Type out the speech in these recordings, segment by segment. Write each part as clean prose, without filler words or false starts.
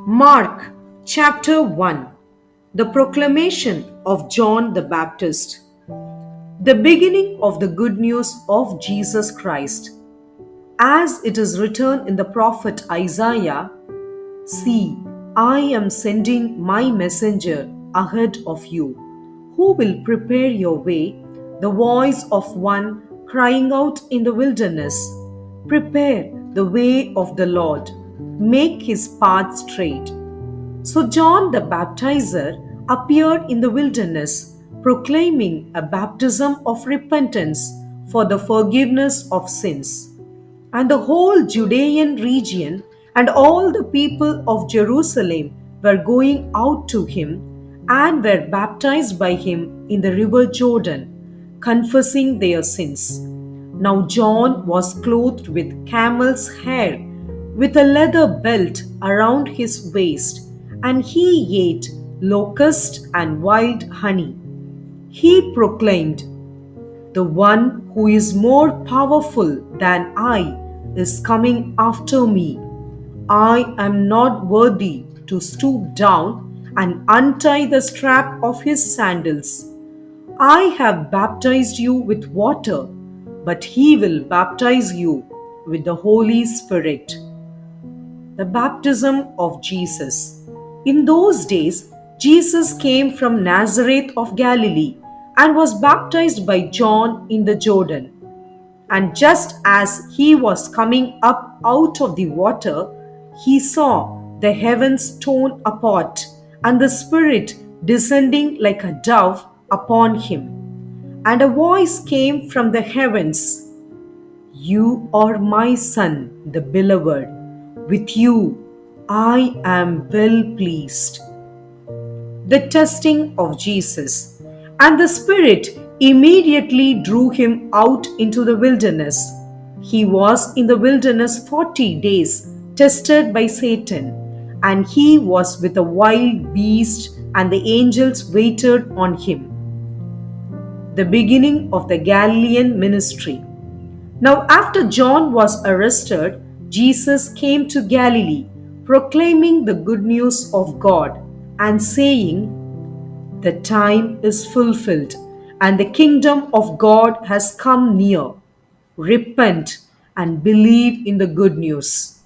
Mark chapter 1. The proclamation of John the Baptist. The beginning of the good news of Jesus Christ. As it is written in the prophet Isaiah, "See, I am sending my messenger ahead of you, who will prepare your way, the voice of one crying out in the wilderness, prepare the way of the Lord, make his path straight." So John the Baptizer appeared in the wilderness, proclaiming a baptism of repentance for the forgiveness of sins. And the whole Judean region and all the people of Jerusalem were going out to him and were baptized by him in the river Jordan, confessing their sins. Now John was clothed with camel's hair, with a leather belt around his waist, and he ate locust and wild honey. He proclaimed, "The one who is more powerful than I is coming after me. I am not worthy to stoop down and untie the strap of his sandals. I have baptized you with water, but he will baptize you with the Holy Spirit." The baptism of Jesus. In those days, Jesus came from Nazareth of Galilee and was baptized by John in the Jordan. And just as he was coming up out of the water, he saw the heavens torn apart and the Spirit descending like a dove upon him. And a voice came from the heavens, "You are my Son, the beloved. With you I am well pleased." The testing of Jesus. And the Spirit immediately drew him out into the wilderness. He was in the wilderness 40 days, tested by Satan, and he was with a wild beast, and the angels waited on him. The beginning of the Galilean ministry. Now, after John was arrested, Jesus came to Galilee, proclaiming the good news of God and saying, "The time is fulfilled, and the kingdom of God has come near. Repent and believe in the good news."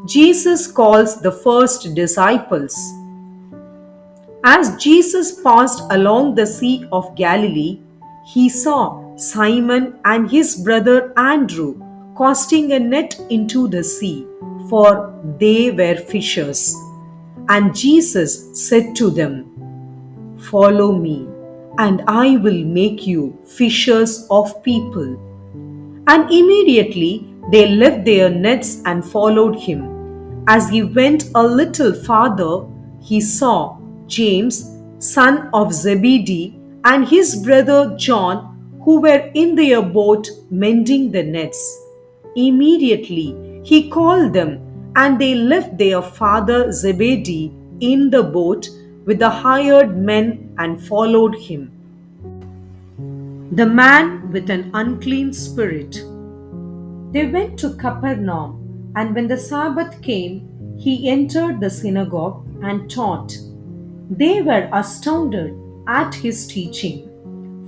Jesus calls the first disciples. As Jesus passed along the Sea of Galilee, he saw Simon and his brother Andrew casting a net into the sea, for they were fishers. And Jesus said to them, "Follow me, and I will make you fishers of people." And immediately they left their nets and followed him. As he went a little farther, he saw James, son of Zebedee, and his brother John, who were in their boat mending the nets. Immediately he called them, and they left their father Zebedee in the boat with the hired men and followed him. The man with an unclean spirit. They went to Capernaum, and when the Sabbath came, he entered the synagogue and taught. They were astounded at his teaching,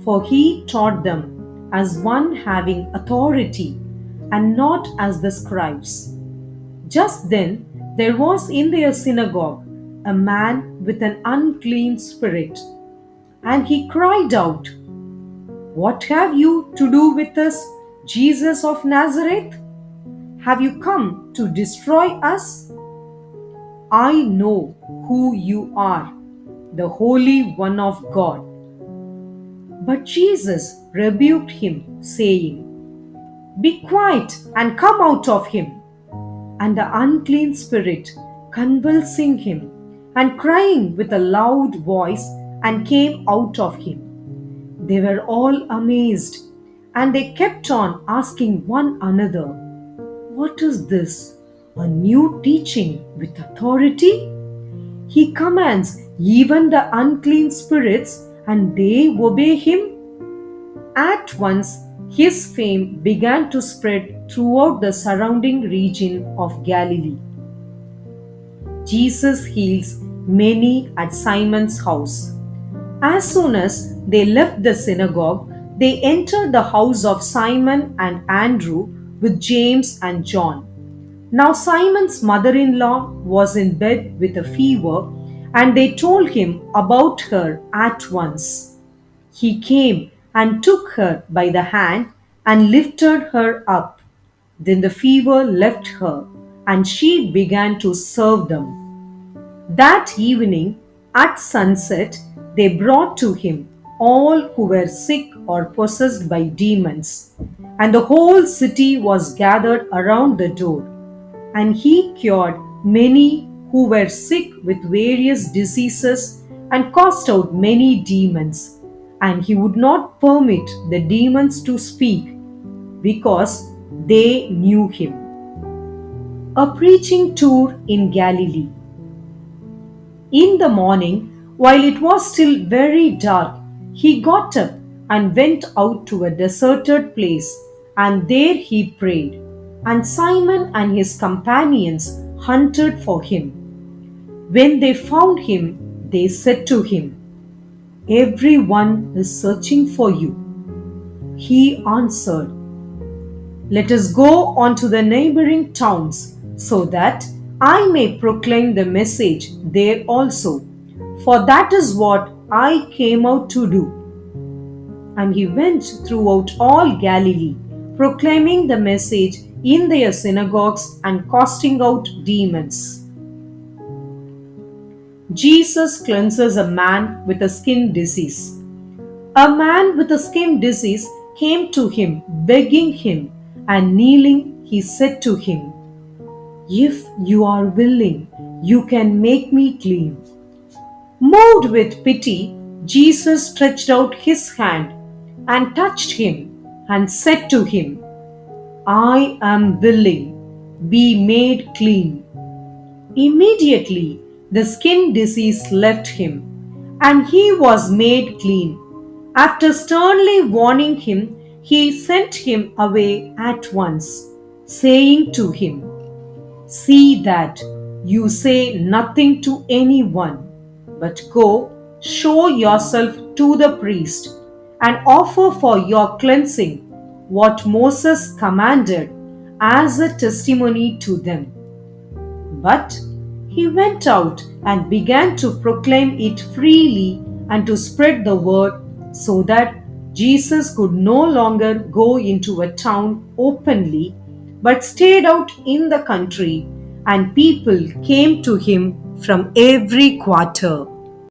for he taught them as one having authority and not as the scribes. Just then there was in their synagogue a man with an unclean spirit, and he cried out, "What have you to do with us, Jesus of Nazareth? Have you come to destroy us? I know who you are, the Holy One of God." But Jesus rebuked him, saying, "Be quiet and come out of him." And the unclean spirit, convulsing him and crying with a loud voice, and came out of him. They were all amazed, and they kept on asking one another, "What is this? A new teaching with authority? He commands even the unclean spirits, and they obey him." At once his fame began to spread throughout the surrounding region of Galilee. Jesus heals many at Simon's house. As soon as they left the synagogue, they entered the house of Simon and Andrew with James and John. Now Simon's mother in law was in bed with a fever, and they told him about her at once. He came and took her by the hand and lifted her up. Then the fever left her, and she began to serve them. That evening, at sunset, they brought to him all who were sick or possessed by demons, and the whole city was gathered around the door. And he cured many who were sick with various diseases and cast out many demons. And he would not permit the demons to speak because they knew him. A preaching tour in Galilee. In the morning, while it was still very dark, he got up and went out to a deserted place, and there he prayed. And Simon and his companions hunted for him. When they found him, they said to him, "Everyone is searching for you." He answered, "Let us go on to the neighboring towns, so that I may proclaim the message there also, for that is what I came out to do." And he went throughout all Galilee, proclaiming the message in their synagogues and casting out demons. Jesus cleanses a man with a skin disease. A man with a skin disease came to him, begging him, and kneeling, he said to him, "If you are willing, you can make me clean." Moved with pity, Jesus stretched out his hand and touched him and said to him, "I am willing, be made clean." Immediately, the skin disease left him, and he was made clean. After sternly warning him, he sent him away at once, saying to him, "See that you say nothing to anyone, but go, show yourself to the priest, and offer for your cleansing what Moses commanded as a testimony to them." But he went out and began to proclaim it freely and to spread the word, so that Jesus could no longer go into a town openly, but stayed out in the country, and people came to him from every quarter.